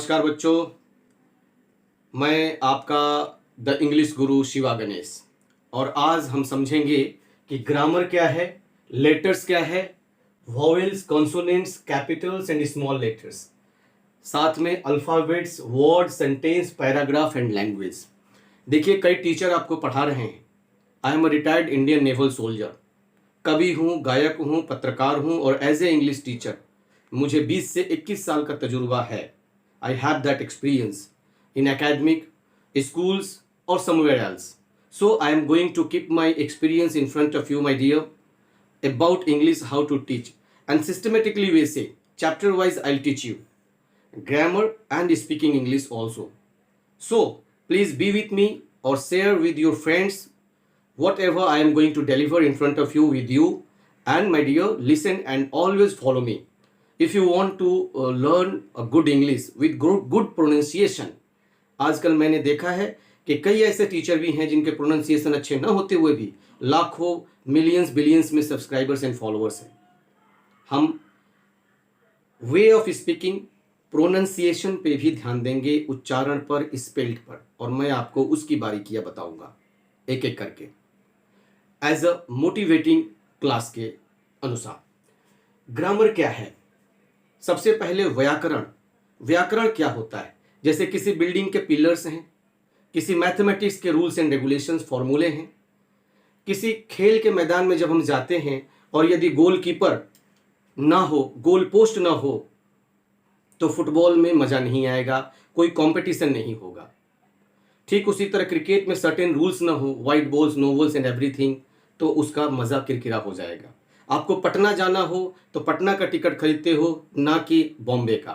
नमस्कार बच्चों, मैं आपका द इंग्लिश गुरु शिवा गणेश। और आज हम समझेंगे कि ग्रामर क्या है, लेटर्स क्या है, vowels, consonants, Capitals and small letters, साथ में alphabets, word, sentence, paragraph and language. देखिए, कई टीचर आपको पढ़ा रहे हैं। I am a retired Indian naval soldier, कवि हूँ, गायक हूँ, पत्रकार हूँ और एज ए इंग्लिश टीचर मुझे 20 से 21 साल का तजुर्बा है। I have that experience in academic, schools or somewhere else. So I am going to keep my experience in front of you, my dear, about English, how to teach. And systematically we say, chapter wise I'll teach you grammar and speaking English also. So please be with me or share with your friends whatever I am going to deliver in front of you with you. And my dear, listen and always follow me. If you want to learn a good English with good pronunciation, आजकल मैंने देखा है कि कई ऐसे teacher भी हैं जिनके प्रोनाउंसिएशन अच्छे न होते हुए भी लाखों, मिलियंस, बिलियंस में सब्सक्राइबर्स एंड फॉलोअर्स हैं। हम वे ऑफ स्पीकिंग, प्रोनाउंसिएशन पे भी ध्यान देंगे, उच्चारण पर, स्पेल्ड पर, और मैं आपको उसकी बारीकियां बताऊंगा एक एक करके एज अ मोटिवेटिंग क्लास के अनुसार। ग्रामर क्या है? सबसे पहले व्याकरण। व्याकरण क्या होता है? जैसे किसी बिल्डिंग के पिलर्स हैं, किसी मैथमेटिक्स के रूल्स एंड रेगुलेशंस, फॉर्मूले हैं। किसी खेल के मैदान में जब हम जाते हैं और यदि गोलकीपर ना हो, गोल पोस्ट ना हो, तो फुटबॉल में मज़ा नहीं आएगा, कोई कंपटीशन नहीं होगा। ठीक उसी तरह क्रिकेट में सर्टेन रूल्स ना हो, wide balls, no balls and everything, तो उसका मज़ा किरकिरा हो जाएगा। आपको पटना जाना हो तो पटना का टिकट खरीदते हो, ना कि बॉम्बे का।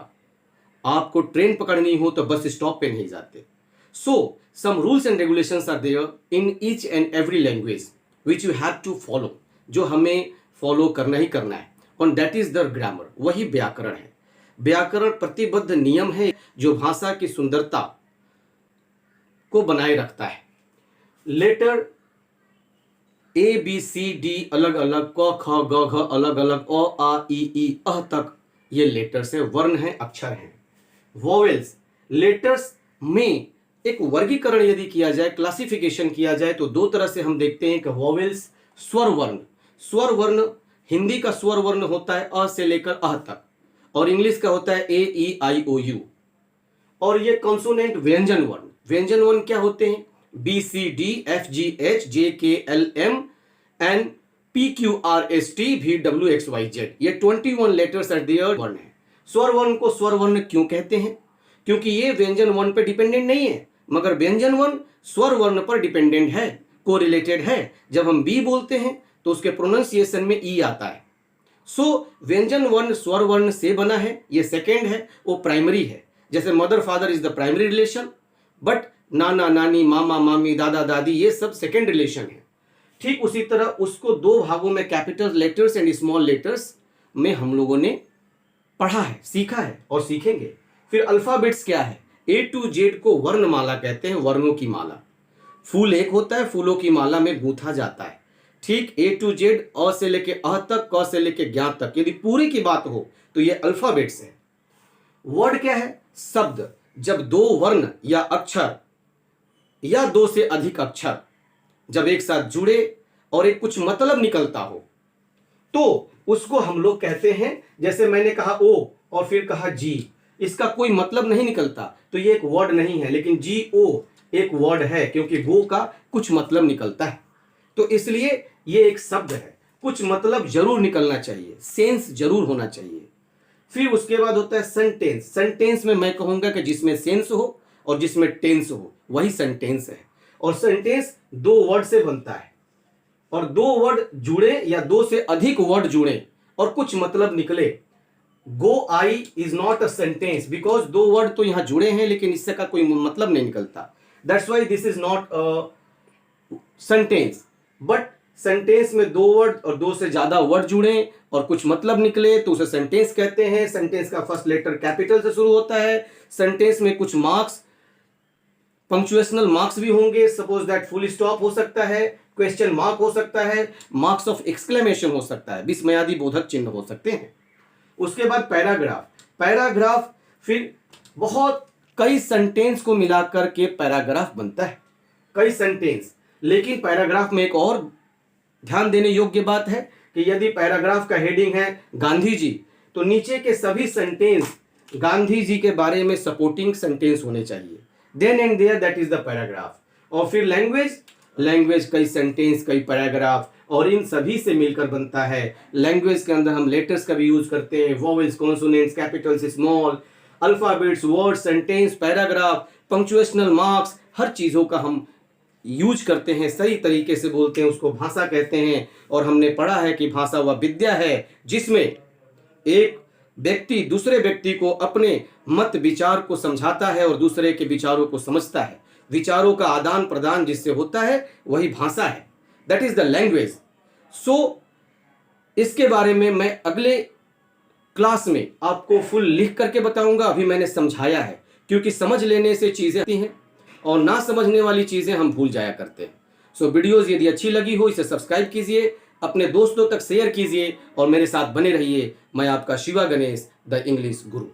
आपको ट्रेन पकड़नी हो तो बस स्टॉप पे नहीं जाते। So some rules and regulations are there in each and every language which you have to follow, जो हमें फॉलो करना ही करना है, और दैट इज द ग्रामर। वही व्याकरण है। व्याकरण प्रतिबद्ध नियम है जो भाषा की सुंदरता को बनाए रखता है। Letter A B C D अलग अलग, क ख ग घ अलग अलग, अ आ ई अह तक ये लेटर्स है, वर्ण है, अक्षर है। वोवेल्स, लेटर्स में एक वर्गीकरण यदि किया जाए, क्लासिफिकेशन किया जाए, तो दो तरह से हम देखते हैं कि वोवेल्स, स्वर वर्ण। स्वर वर्ण, हिंदी का स्वर वर्ण होता है अ से लेकर अह तक, और इंग्लिश का होता है ए ई आई ओ यू। और ये कॉन्सोनेंट, व्यंजन वर्ण। व्यंजन वर्ण क्या होते हैं? B C D F G H J K L M N P Q R S T V W X Y Z. ये 21 लेटर्स एट दियर वर्ण है। स्वर वर्ण को स्वर वर्ण क्यों कहते हैं? क्योंकि ये व्यंजन वर्ण पर डिपेंडेंट नहीं है, मगर व्यंजन वर्ण स्वर वर्ण पर डिपेंडेंट है, कोरिलेटेड है। जब हम बी बोलते हैं तो उसके प्रोनाउंसिएशन में ई आता है। सो व्यंजन वर्ण स्वर वर्ण से बना है, ये सेकेंड है, वो प्राइमरी है। जैसे mother father is the primary relation, but नाना नानी, मामा मामी, दादा दादी, ये सब सेकेंड रिलेशन है। ठीक उसी तरह उसको दो भागों में, capital letters and small letters में हम लोगों ने पढ़ा है, सीखा है और सीखेंगे। फिर अल्फाबेट्स क्या है? ए टू जेड को वर्णमाला कहते हैं, वर्णों की माला। फूल एक होता है, फूलों की माला में गूंथा जाता है। ठीक ए टू जेड, अ से लेके अह तक, क से लेके ज्ञ तक, यदि पूरी की बात हो तो ये अल्फाबेट्स है। वर्ड क्या है? शब्द। जब दो वर्ण या अक्षर या दो से अधिक अक्षर जब एक साथ जुड़े और एक कुछ मतलब निकलता हो, तो उसको हम लोग कहते हैं, जैसे मैंने कहा ओ और फिर कहा जी, इसका कोई मतलब नहीं निकलता तो ये एक वर्ड नहीं है, लेकिन जी ओ एक वर्ड है, क्योंकि गो का कुछ मतलब निकलता है। तो इसलिए ये एक शब्द है, कुछ मतलब जरूर निकलना चाहिए, सेंस जरूर होना चाहिए। फिर उसके बाद होता है सेंटेंस। सेंटेंस में मैं कहूंगा कि जिसमें सेंस हो और जिसमें टेंस हो, वही सेंटेंस है। और सेंटेंस दो वर्ड से बनता है, और दो वर्ड जुड़े या दो से अधिक वर्ड जुड़े और कुछ मतलब निकले। Go I is not a sentence, because दो वर्ड तो यहां जुड़े हैं लेकिन इससे का कोई मतलब नहीं निकलता। That's why this is not a sentence. But sentence में दो वर्ड और दो से ज्यादा वर्ड जुड़े और कुछ मतलब निकले तो उसे सेंटेंस कहते हैं। सेंटेंस का फर्स्ट लेटर कैपिटल से शुरू होता है। सेंटेंस में कुछ मार्क्स, पंक्चुएशनल मार्क्स भी होंगे। सपोज दैट फुल स्टॉप हो सकता है, क्वेश्चन मार्क हो सकता है, मार्क्स ऑफ एक्सक्लेमेशन हो सकता है, विस्मयादि बोधक चिन्ह हो सकते हैं। उसके बाद पैराग्राफ। पैराग्राफ फिर बहुत कई सेंटेंस को मिलाकर के पैराग्राफ बनता है, कई सेंटेंस। लेकिन पैराग्राफ में एक और ध्यान देने योग्य बात है कि यदि पैराग्राफ का हेडिंग है गांधी जी, तो नीचे के सभी सेंटेंस गांधी जी के बारे में सपोर्टिंग सेंटेंस होने चाहिए। Then and there that is the paragraph. और फिर लैंग्वेज, लैंग्वेज कई सेंटेंस, कई पैराग्राफ, और इन सभी से मिलकर बनता है। लैंग्वेज के अंदर हम लेटर्स का भी यूज करते हैं, vowels, consonants, capitals, small, alphabets, word, sentence, paragraph, punctuational marks, हर चीज़ों का हम यूज करते हैं, सही तरीके से बोलते हैं, उसको भाषा कहते हैं। और हमने पढ़ा है कि भाषा वह विद्या है जिसमें एक व्यक्ति दूसरे व्यक्ति को अपने मत विचार को समझाता है और दूसरे के विचारों को समझता है। विचारों का आदान प्रदान जिससे होता है वही भाषा है, दैट इज द लैंग्वेज। सो इसके बारे में मैं अगले क्लास में आपको फुल लिख करके बताऊंगा। अभी मैंने समझाया है, क्योंकि समझ लेने से चीजें आती हैं और ना समझने वाली चीजें हम भूल जाया करते हैं। सो वीडियोस यदि अच्छी लगी हो इसे सब्सक्राइब कीजिए, अपने दोस्तों तक शेयर कीजिए और मेरे साथ बने रहिए। मैं आपका Shiva Ganesh, the English Guru.